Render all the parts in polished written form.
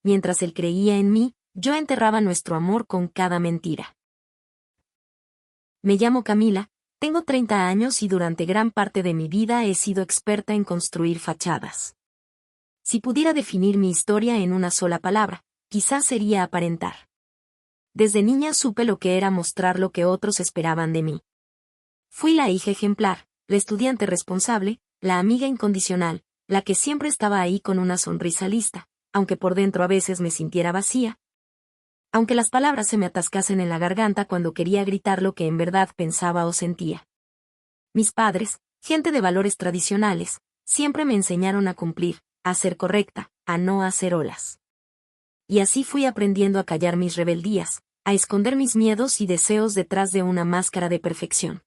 mientras él creía en mí, yo enterraba nuestro amor con cada mentira. Me llamo Camila, tengo 30 años y durante gran parte de mi vida he sido experta en construir fachadas. Si pudiera definir mi historia en una sola palabra, quizás sería aparentar. Desde niña supe lo que era mostrar lo que otros esperaban de mí. Fui la hija ejemplar, la estudiante responsable, la amiga incondicional, la que siempre estaba ahí con una sonrisa lista, aunque por dentro a veces me sintiera vacía. Aunque las palabras se me atascasen en la garganta cuando quería gritar lo que en verdad pensaba o sentía. Mis padres, gente de valores tradicionales, siempre me enseñaron a cumplir, a ser correcta, a no hacer olas. Y así fui aprendiendo a callar mis rebeldías, a esconder mis miedos y deseos detrás de una máscara de perfección.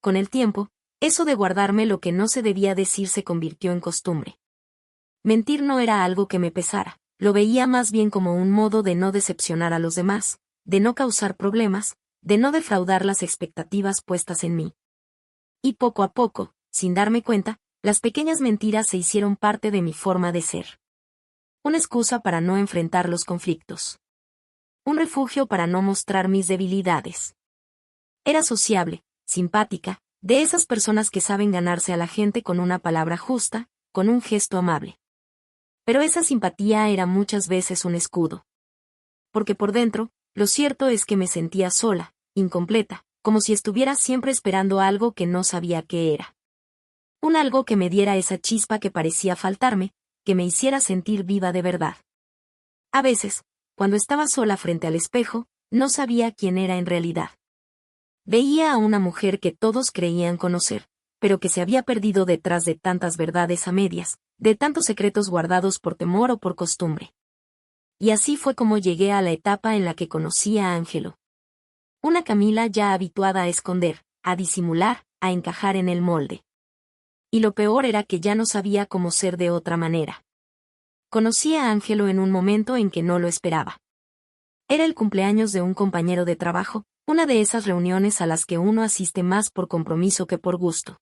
Con el tiempo, eso de guardarme lo que no se debía decir se convirtió en costumbre. Mentir no era algo que me pesara, lo veía más bien como un modo de no decepcionar a los demás, de no causar problemas, de no defraudar las expectativas puestas en mí. Y poco a poco, sin darme cuenta, las pequeñas mentiras se hicieron parte de mi forma de ser. Una excusa para no enfrentar los conflictos. Un refugio para no mostrar mis debilidades. Era sociable, simpática, de esas personas que saben ganarse a la gente con una palabra justa, con un gesto amable. Pero esa simpatía era muchas veces un escudo. Porque por dentro, lo cierto es que me sentía sola, incompleta, como si estuviera siempre esperando algo que no sabía qué era. Un algo que me diera esa chispa que parecía faltarme, que me hiciera sentir viva de verdad. A veces, cuando estaba sola frente al espejo, no sabía quién era en realidad. Veía a una mujer que todos creían conocer, pero que se había perdido detrás de tantas verdades a medias, de tantos secretos guardados por temor o por costumbre. Y así fue como llegué a la etapa en la que conocí a Ángelo. Una Camila ya habituada a esconder, a disimular, a encajar en el molde. Y lo peor era que ya no sabía cómo ser de otra manera. Conocí a Ángelo en un momento en que no lo esperaba. Era el cumpleaños de un compañero de trabajo, una de esas reuniones a las que uno asiste más por compromiso que por gusto.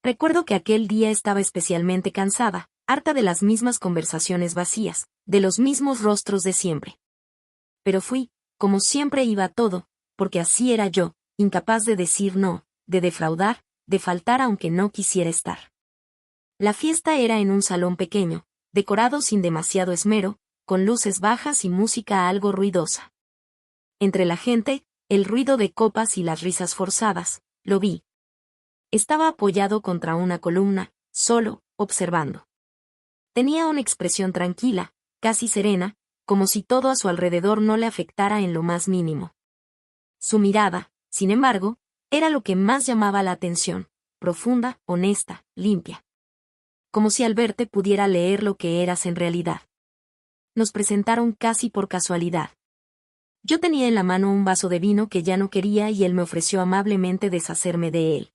Recuerdo que aquel día estaba especialmente cansada, harta de las mismas conversaciones vacías, de los mismos rostros de siempre. Pero fui, como siempre iba a todo, porque así era yo, incapaz de decir no, de defraudar, de faltar aunque no quisiera estar. La fiesta era en un salón pequeño, decorado sin demasiado esmero, con luces bajas y música algo ruidosa. Entre la gente, el ruido de copas y las risas forzadas, lo vi. Estaba apoyado contra una columna, solo, observando. Tenía una expresión tranquila, casi serena, como si todo a su alrededor no le afectara en lo más mínimo. Su mirada, sin embargo, era lo que más llamaba la atención, profunda, honesta, limpia. Como si al verte pudiera leer lo que eras en realidad. Nos presentaron casi por casualidad. Yo tenía en la mano un vaso de vino que ya no quería y él me ofreció amablemente deshacerme de él.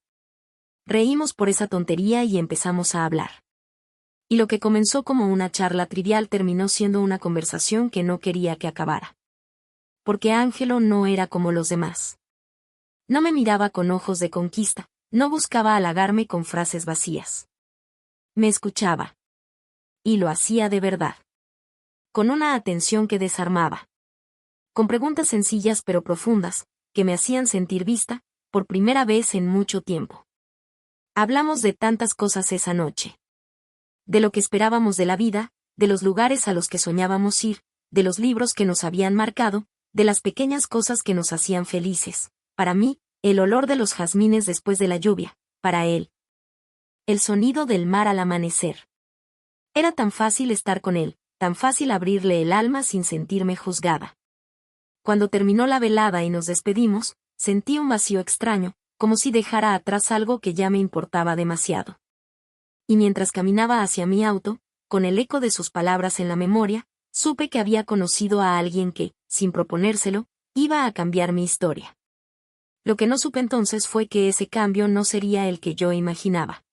Reímos por esa tontería y empezamos a hablar. Y lo que comenzó como una charla trivial terminó siendo una conversación que no quería que acabara. Porque Ángelo no era como los demás. No me miraba con ojos de conquista, no buscaba halagarme con frases vacías. Me escuchaba. Y lo hacía de verdad. Con una atención que desarmaba. Con preguntas sencillas pero profundas, que me hacían sentir vista, por primera vez en mucho tiempo. Hablamos de tantas cosas esa noche. De lo que esperábamos de la vida, de los lugares a los que soñábamos ir, de los libros que nos habían marcado, de las pequeñas cosas que nos hacían felices. Para mí, el olor de los jazmines después de la lluvia, para él. El sonido del mar al amanecer. Era tan fácil estar con él, tan fácil abrirle el alma sin sentirme juzgada. Cuando terminó la velada y nos despedimos, sentí un vacío extraño, como si dejara atrás algo que ya me importaba demasiado. Y mientras caminaba hacia mi auto, con el eco de sus palabras en la memoria, supe que había conocido a alguien que, sin proponérselo, iba a cambiar mi historia. Lo que no supe entonces fue que ese cambio no sería el que yo imaginaba.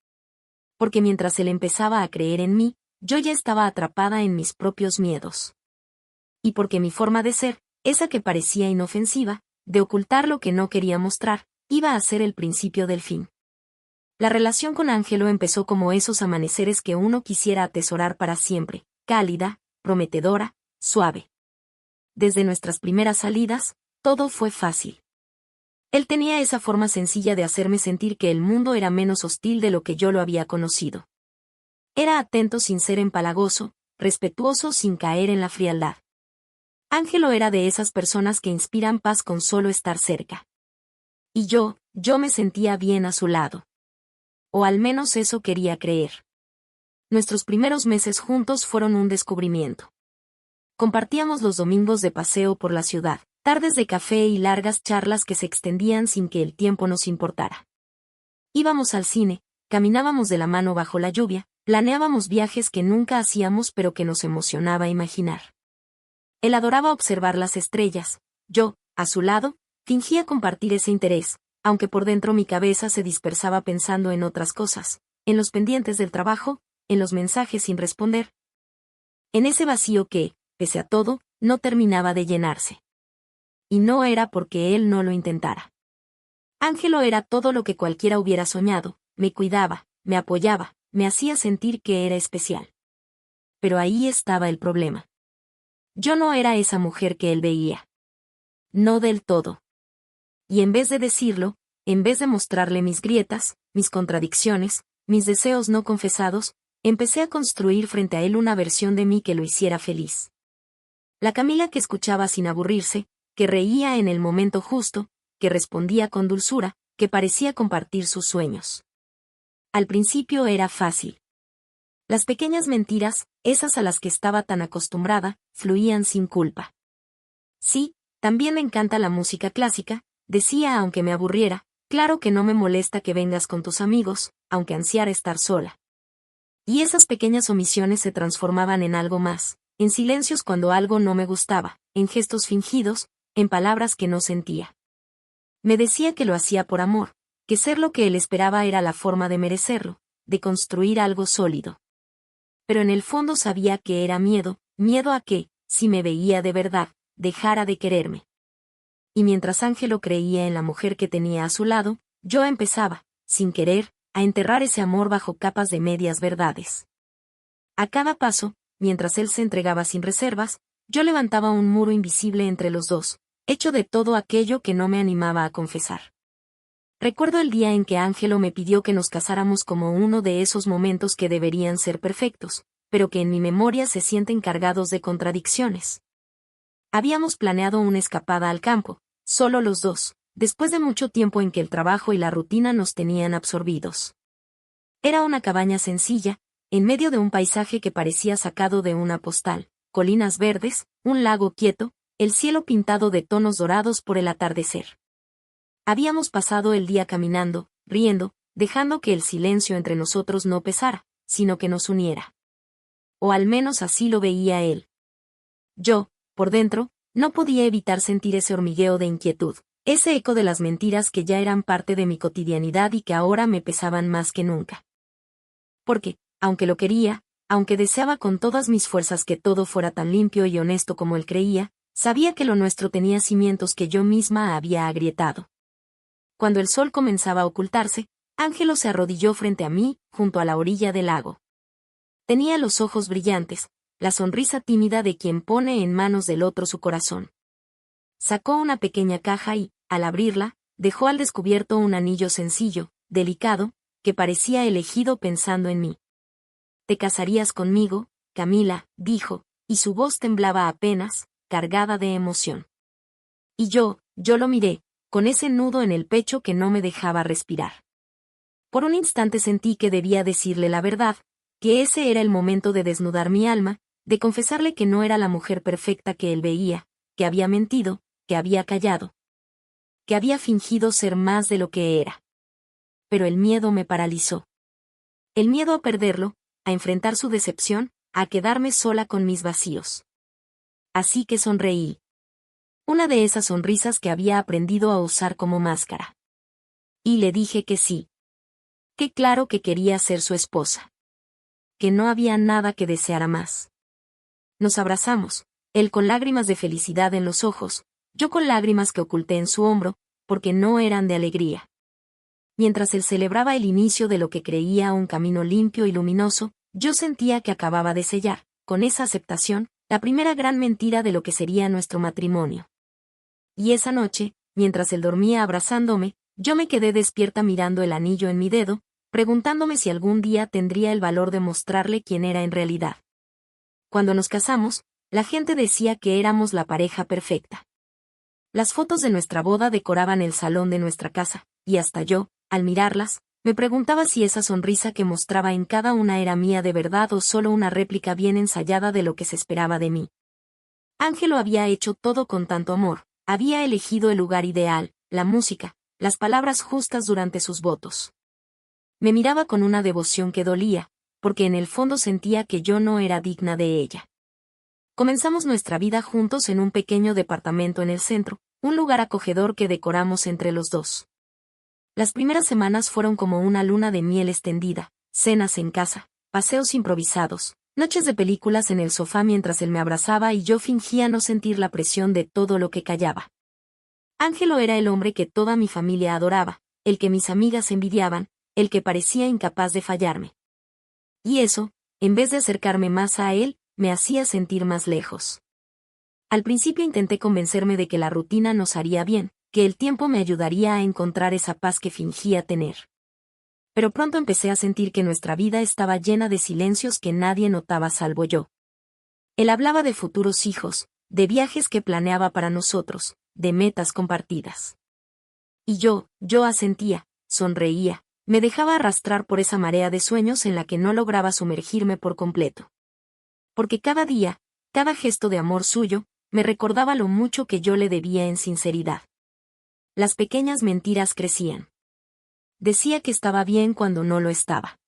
Porque mientras él empezaba a creer en mí, yo ya estaba atrapada en mis propios miedos. Y porque mi forma de ser, esa que parecía inofensiva, de ocultar lo que no quería mostrar, iba a ser el principio del fin. La relación con Ángelo empezó como esos amaneceres que uno quisiera atesorar para siempre, cálida, prometedora, suave. Desde nuestras primeras salidas, todo fue fácil. Él tenía esa forma sencilla de hacerme sentir que el mundo era menos hostil de lo que yo lo había conocido. Era atento sin ser empalagoso, respetuoso sin caer en la frialdad. Ángelo era de esas personas que inspiran paz con solo estar cerca. Y yo me sentía bien a su lado. O al menos eso quería creer. Nuestros primeros meses juntos fueron un descubrimiento. Compartíamos los domingos de paseo por la ciudad, tardes de café y largas charlas que se extendían sin que el tiempo nos importara. Íbamos al cine, caminábamos de la mano bajo la lluvia, planeábamos viajes que nunca hacíamos pero que nos emocionaba imaginar. Él adoraba observar las estrellas. Yo, a su lado, fingía compartir ese interés, aunque por dentro mi cabeza se dispersaba pensando en otras cosas, en los pendientes del trabajo, en los mensajes sin responder. En ese vacío que, pese a todo, no terminaba de llenarse. Y no era porque él no lo intentara. Ángelo era todo lo que cualquiera hubiera soñado, me cuidaba, me apoyaba, me hacía sentir que era especial. Pero ahí estaba el problema. Yo no era esa mujer que él veía. No del todo. Y en vez de decirlo, en vez de mostrarle mis grietas, mis contradicciones, mis deseos no confesados, empecé a construir frente a él una versión de mí que lo hiciera feliz. La Camila que escuchaba sin aburrirse, que reía en el momento justo, que respondía con dulzura, que parecía compartir sus sueños. Al principio era fácil. Las pequeñas mentiras, esas a las que estaba tan acostumbrada, fluían sin culpa. Sí, también me encanta la música clásica, decía aunque me aburriera, claro que no me molesta que vengas con tus amigos, aunque ansiara estar sola. Y esas pequeñas omisiones se transformaban en algo más, en silencios cuando algo no me gustaba, en gestos fingidos, en palabras que no sentía. Me decía que lo hacía por amor, que ser lo que él esperaba era la forma de merecerlo, de construir algo sólido. Pero en el fondo sabía que era miedo, miedo a que, si me veía de verdad, dejara de quererme. Y mientras Ángelo creía en la mujer que tenía a su lado, yo empezaba, sin querer, a enterrar ese amor bajo capas de medias verdades. A cada paso, mientras él se entregaba sin reservas, yo levantaba un muro invisible entre los dos, hecho de todo aquello que no me animaba a confesar. Recuerdo el día en que Ángelo me pidió que nos casáramos como uno de esos momentos que deberían ser perfectos, pero que en mi memoria se sienten cargados de contradicciones. Habíamos planeado una escapada al campo, solo los dos, después de mucho tiempo en que el trabajo y la rutina nos tenían absorbidos. Era una cabaña sencilla, en medio de un paisaje que parecía sacado de una postal, colinas verdes, un lago quieto, el cielo pintado de tonos dorados por el atardecer. Habíamos pasado el día caminando, riendo, dejando que el silencio entre nosotros no pesara, sino que nos uniera. O al menos así lo veía él. Yo, por dentro, no podía evitar sentir ese hormigueo de inquietud, ese eco de las mentiras que ya eran parte de mi cotidianidad y que ahora me pesaban más que nunca. Porque, aunque lo quería, aunque deseaba con todas mis fuerzas que todo fuera tan limpio y honesto como él creía, sabía que lo nuestro tenía cimientos que yo misma había agrietado. Cuando el sol comenzaba a ocultarse, Ángelo se arrodilló frente a mí, junto a la orilla del lago. Tenía los ojos brillantes, la sonrisa tímida de quien pone en manos del otro su corazón. Sacó una pequeña caja y, al abrirla, dejó al descubierto un anillo sencillo, delicado, que parecía elegido pensando en mí. «¿Te casarías conmigo, Camila?», dijo, y su voz temblaba apenas, cargada de emoción. Y yo lo miré, con ese nudo en el pecho que no me dejaba respirar. Por un instante sentí que debía decirle la verdad, que ese era el momento de desnudar mi alma, de confesarle que no era la mujer perfecta que él veía, que había mentido, que había callado, que había fingido ser más de lo que era. Pero el miedo me paralizó. El miedo a perderlo, a enfrentar su decepción, a quedarme sola con mis vacíos. Así que sonreí. Una de esas sonrisas que había aprendido a usar como máscara. Y le dije que sí. Que claro que quería ser su esposa. Que no había nada que deseara más. Nos abrazamos, él con lágrimas de felicidad en los ojos, yo con lágrimas que oculté en su hombro, porque no eran de alegría. Mientras él celebraba el inicio de lo que creía un camino limpio y luminoso, yo sentía que acababa de sellar, con esa aceptación, la primera gran mentira de lo que sería nuestro matrimonio. Y esa noche, mientras él dormía abrazándome, yo me quedé despierta mirando el anillo en mi dedo, preguntándome si algún día tendría el valor de mostrarle quién era en realidad. Cuando nos casamos, la gente decía que éramos la pareja perfecta. Las fotos de nuestra boda decoraban el salón de nuestra casa, y hasta yo, al mirarlas, me preguntaba si esa sonrisa que mostraba en cada una era mía de verdad o solo una réplica bien ensayada de lo que se esperaba de mí. Ángelo había hecho todo con tanto amor, había elegido el lugar ideal, la música, las palabras justas durante sus votos. Me miraba con una devoción que dolía, porque en el fondo sentía que yo no era digna de ella. Comenzamos nuestra vida juntos en un pequeño departamento en el centro, un lugar acogedor que decoramos entre los dos. Las primeras semanas fueron como una luna de miel extendida, cenas en casa, paseos improvisados, noches de películas en el sofá mientras él me abrazaba y yo fingía no sentir la presión de todo lo que callaba. Ángelo era el hombre que toda mi familia adoraba, el que mis amigas envidiaban, el que parecía incapaz de fallarme. Y eso, en vez de acercarme más a él, me hacía sentir más lejos. Al principio intenté convencerme de que la rutina nos haría bien, que el tiempo me ayudaría a encontrar esa paz que fingía tener. Pero pronto empecé a sentir que nuestra vida estaba llena de silencios que nadie notaba salvo yo. Él hablaba de futuros hijos, de viajes que planeaba para nosotros, de metas compartidas. Y yo asentía, sonreía, me dejaba arrastrar por esa marea de sueños en la que no lograba sumergirme por completo. Porque cada día, cada gesto de amor suyo, me recordaba lo mucho que yo le debía en sinceridad. Las pequeñas mentiras crecían. Decía que estaba bien cuando no lo estaba.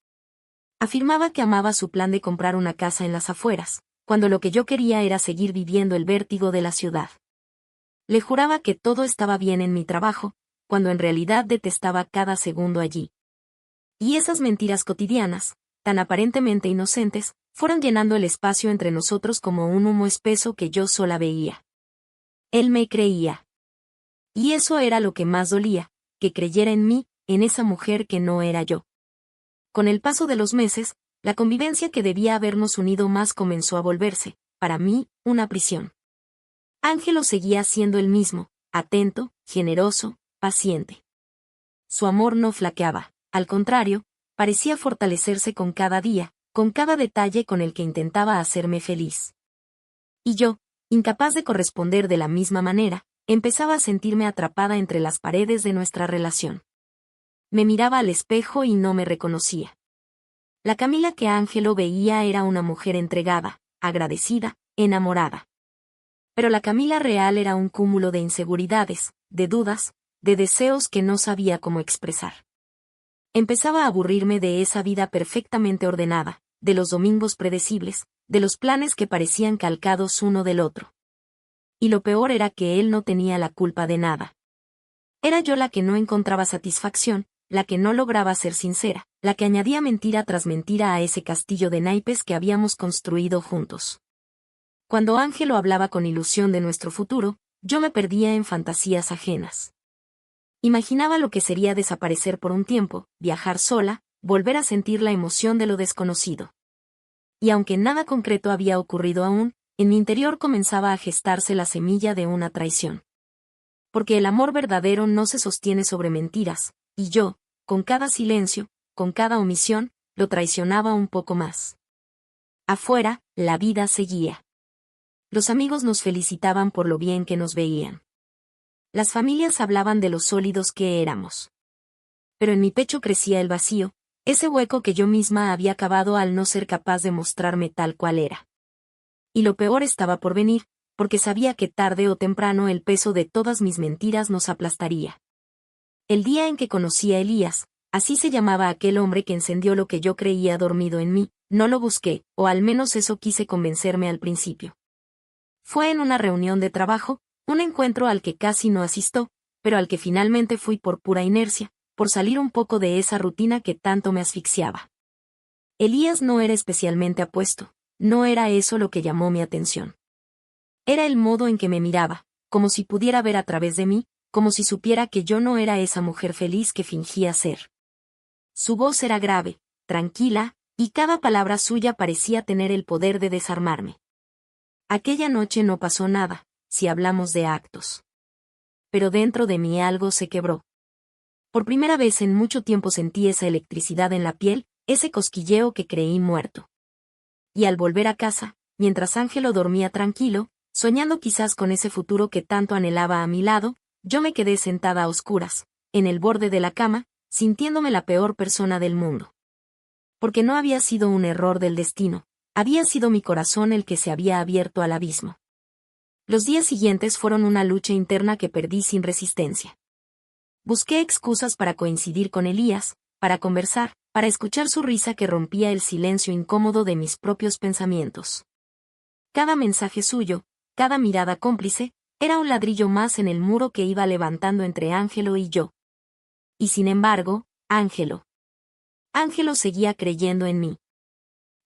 Afirmaba que amaba su plan de comprar una casa en las afueras, cuando lo que yo quería era seguir viviendo el vértigo de la ciudad. Le juraba que todo estaba bien en mi trabajo, cuando en realidad detestaba cada segundo allí. Y esas mentiras cotidianas, tan aparentemente inocentes, fueron llenando el espacio entre nosotros como un humo espeso que yo sola veía. Él me creía. Y eso era lo que más dolía, que creyera en mí, en esa mujer que no era yo. Con el paso de los meses, la convivencia que debía habernos unido más comenzó a volverse, para mí, una prisión. Ángelo seguía siendo el mismo, atento, generoso, paciente. Su amor no flaqueaba, al contrario, parecía fortalecerse con cada día, con cada detalle con el que intentaba hacerme feliz. Y yo, incapaz de corresponder de la misma manera, empezaba a sentirme atrapada entre las paredes de nuestra relación. Me miraba al espejo y no me reconocía. La Camila que Ángelo veía era una mujer entregada, agradecida, enamorada. Pero la Camila real era un cúmulo de inseguridades, de dudas, de deseos que no sabía cómo expresar. Empezaba a aburrirme de esa vida perfectamente ordenada, de los domingos predecibles, de los planes que parecían calcados uno del otro. Y lo peor era que él no tenía la culpa de nada. Era yo la que no encontraba satisfacción, la que no lograba ser sincera, la que añadía mentira tras mentira a ese castillo de naipes que habíamos construido juntos. Cuando Ángelo hablaba con ilusión de nuestro futuro, yo me perdía en fantasías ajenas. Imaginaba lo que sería desaparecer por un tiempo, viajar sola, volver a sentir la emoción de lo desconocido. Y aunque nada concreto había ocurrido aún, en mi interior comenzaba a gestarse la semilla de una traición. Porque el amor verdadero no se sostiene sobre mentiras, y yo, con cada silencio, con cada omisión, lo traicionaba un poco más. Afuera, la vida seguía. Los amigos nos felicitaban por lo bien que nos veían. Las familias hablaban de lo sólidos que éramos. Pero en mi pecho crecía el vacío, ese hueco que yo misma había cavado al no ser capaz de mostrarme tal cual era. Y lo peor estaba por venir, porque sabía que tarde o temprano el peso de todas mis mentiras nos aplastaría. El día en que conocí a Elías, así se llamaba aquel hombre que encendió lo que yo creía dormido en mí, no lo busqué, o al menos eso quise convencerme al principio. Fue en una reunión de trabajo, un encuentro al que casi no asistió, pero al que finalmente fui por pura inercia, por salir un poco de esa rutina que tanto me asfixiaba. Elías no era especialmente apuesto, no era eso lo que llamó mi atención. Era el modo en que me miraba, como si pudiera ver a través de mí, como si supiera que yo no era esa mujer feliz que fingía ser. Su voz era grave, tranquila, y cada palabra suya parecía tener el poder de desarmarme. Aquella noche no pasó nada, si hablamos de actos. Pero dentro de mí algo se quebró. Por primera vez en mucho tiempo sentí esa electricidad en la piel, ese cosquilleo que creí muerto. Y al volver a casa, mientras Ángelo dormía tranquilo, soñando quizás con ese futuro que tanto anhelaba a mi lado, yo me quedé sentada a oscuras, en el borde de la cama, sintiéndome la peor persona del mundo. Porque no había sido un error del destino, había sido mi corazón el que se había abierto al abismo. Los días siguientes fueron una lucha interna que perdí sin resistencia. Busqué excusas para coincidir con Elías, para conversar, para escuchar su risa que rompía el silencio incómodo de mis propios pensamientos. Cada mensaje suyo, cada mirada cómplice, era un ladrillo más en el muro que iba levantando entre Ángelo y yo. Y sin embargo, Ángelo seguía creyendo en mí.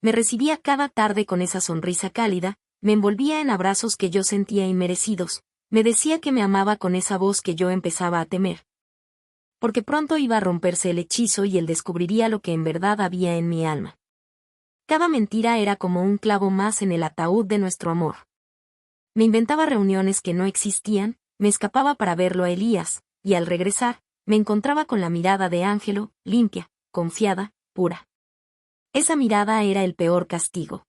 Me recibía cada tarde con esa sonrisa cálida, me envolvía en abrazos que yo sentía inmerecidos, me decía que me amaba con esa voz que yo empezaba a temer. Porque pronto iba a romperse el hechizo y él descubriría lo que en verdad había en mi alma. Cada mentira era como un clavo más en el ataúd de nuestro amor. Me inventaba reuniones que no existían, me escapaba para verlo a Elías, y al regresar, me encontraba con la mirada de Ángelo, limpia, confiada, pura. Esa mirada era el peor castigo.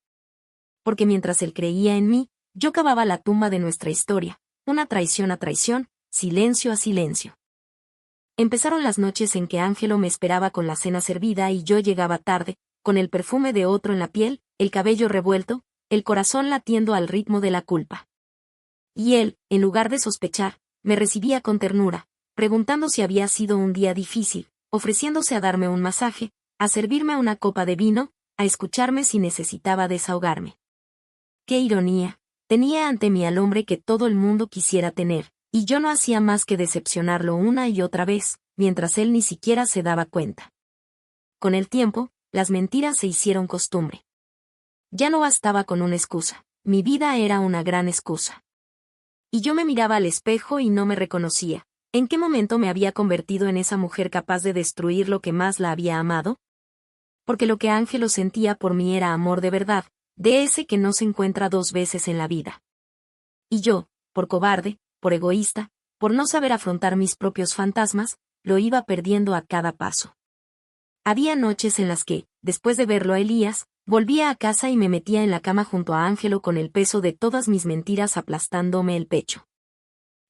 Porque mientras él creía en mí, yo cavaba la tumba de nuestra historia, una traición a traición, silencio a silencio. Empezaron las noches en que Ángelo me esperaba con la cena servida y yo llegaba tarde, con el perfume de otro en la piel, el cabello revuelto, el corazón latiendo al ritmo de la culpa. Y él, en lugar de sospechar, me recibía con ternura, preguntando si había sido un día difícil, ofreciéndose a darme un masaje, a servirme una copa de vino, a escucharme si necesitaba desahogarme. ¡Qué ironía! Tenía ante mí al hombre que todo el mundo quisiera tener, y yo no hacía más que decepcionarlo una y otra vez, mientras él ni siquiera se daba cuenta. Con el tiempo, las mentiras se hicieron costumbre. Ya no bastaba con una excusa, mi vida era una gran excusa. Y yo me miraba al espejo y no me reconocía. ¿En qué momento me había convertido en esa mujer capaz de destruir lo que más la había amado? Porque lo que Ángelo sentía por mí era amor de verdad, de ese que no se encuentra dos veces en la vida. Y yo, por cobarde, por egoísta, por no saber afrontar mis propios fantasmas, lo iba perdiendo a cada paso. Había noches en las que, después de verlo a Elías, volvía a casa y me metía en la cama junto a Ángelo con el peso de todas mis mentiras aplastándome el pecho.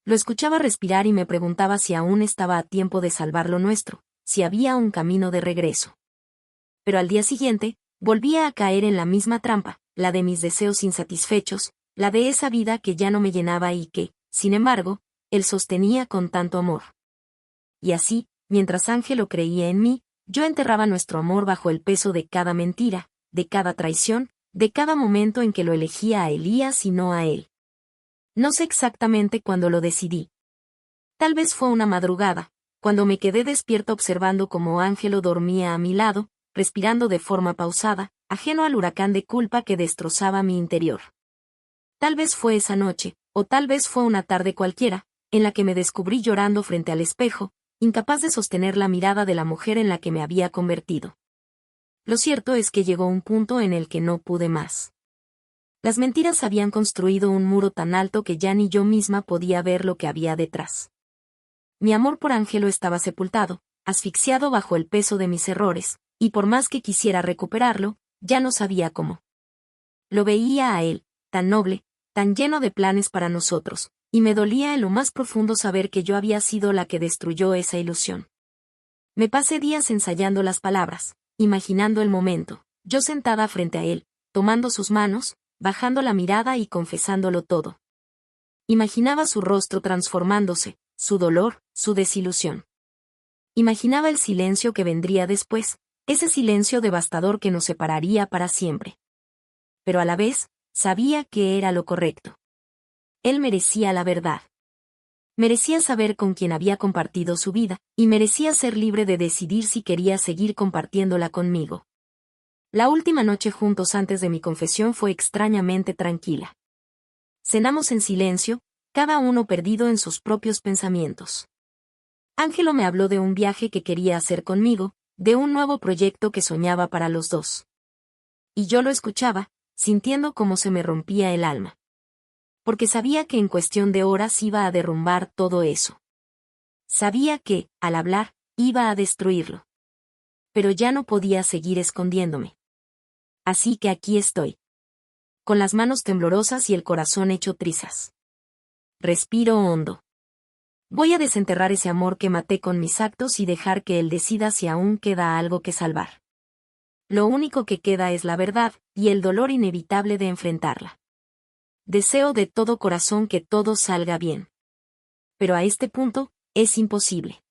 Lo escuchaba respirar y me preguntaba si aún estaba a tiempo de salvar lo nuestro, si había un camino de regreso. Pero al día siguiente, volvía a caer en la misma trampa, la de mis deseos insatisfechos, la de esa vida que ya no me llenaba y que, sin embargo, él sostenía con tanto amor. Y así, mientras Ángelo creía en mí, yo enterraba nuestro amor bajo el peso de cada mentira, de cada traición, de cada momento en que lo elegía a Elías y no a él. No sé exactamente cuándo lo decidí. Tal vez fue una madrugada, cuando me quedé despierta observando cómo Ángelo dormía a mi lado, respirando de forma pausada, ajeno al huracán de culpa que destrozaba mi interior. Tal vez fue esa noche, o tal vez fue una tarde cualquiera, en la que me descubrí llorando frente al espejo, incapaz de sostener la mirada de la mujer en la que me había convertido. Lo cierto es que llegó un punto en el que no pude más. Las mentiras habían construido un muro tan alto que ya ni yo misma podía ver lo que había detrás. Mi amor por Ángelo estaba sepultado, asfixiado bajo el peso de mis errores, y por más que quisiera recuperarlo, ya no sabía cómo. Lo veía a él, tan noble, tan lleno de planes para nosotros, y me dolía en lo más profundo saber que yo había sido la que destruyó esa ilusión. Me pasé días ensayando las palabras, imaginando el momento, yo sentada frente a él, tomando sus manos, bajando la mirada y confesándolo todo. Imaginaba su rostro transformándose, su dolor, su desilusión. Imaginaba el silencio que vendría después, ese silencio devastador que nos separaría para siempre. Pero a la vez, sabía que era lo correcto. Él merecía la verdad. Merecía saber con quién había compartido su vida, y merecía ser libre de decidir si quería seguir compartiéndola conmigo. La última noche juntos antes de mi confesión fue extrañamente tranquila. Cenamos en silencio, cada uno perdido en sus propios pensamientos. Ángelo me habló de un viaje que quería hacer conmigo, de un nuevo proyecto que soñaba para los dos. Y yo lo escuchaba, sintiendo cómo se me rompía el alma. Porque sabía que en cuestión de horas iba a derrumbar todo eso. Sabía que, al hablar, iba a destruirlo. Pero ya no podía seguir escondiéndome. Así que aquí estoy. Con las manos temblorosas y el corazón hecho trizas. Respiro hondo. Voy a desenterrar ese amor que maté con mis actos y dejar que él decida si aún queda algo que salvar. Lo único que queda es la verdad, y el dolor inevitable de enfrentarla. Deseo de todo corazón que todo salga bien. Pero a este punto, es imposible.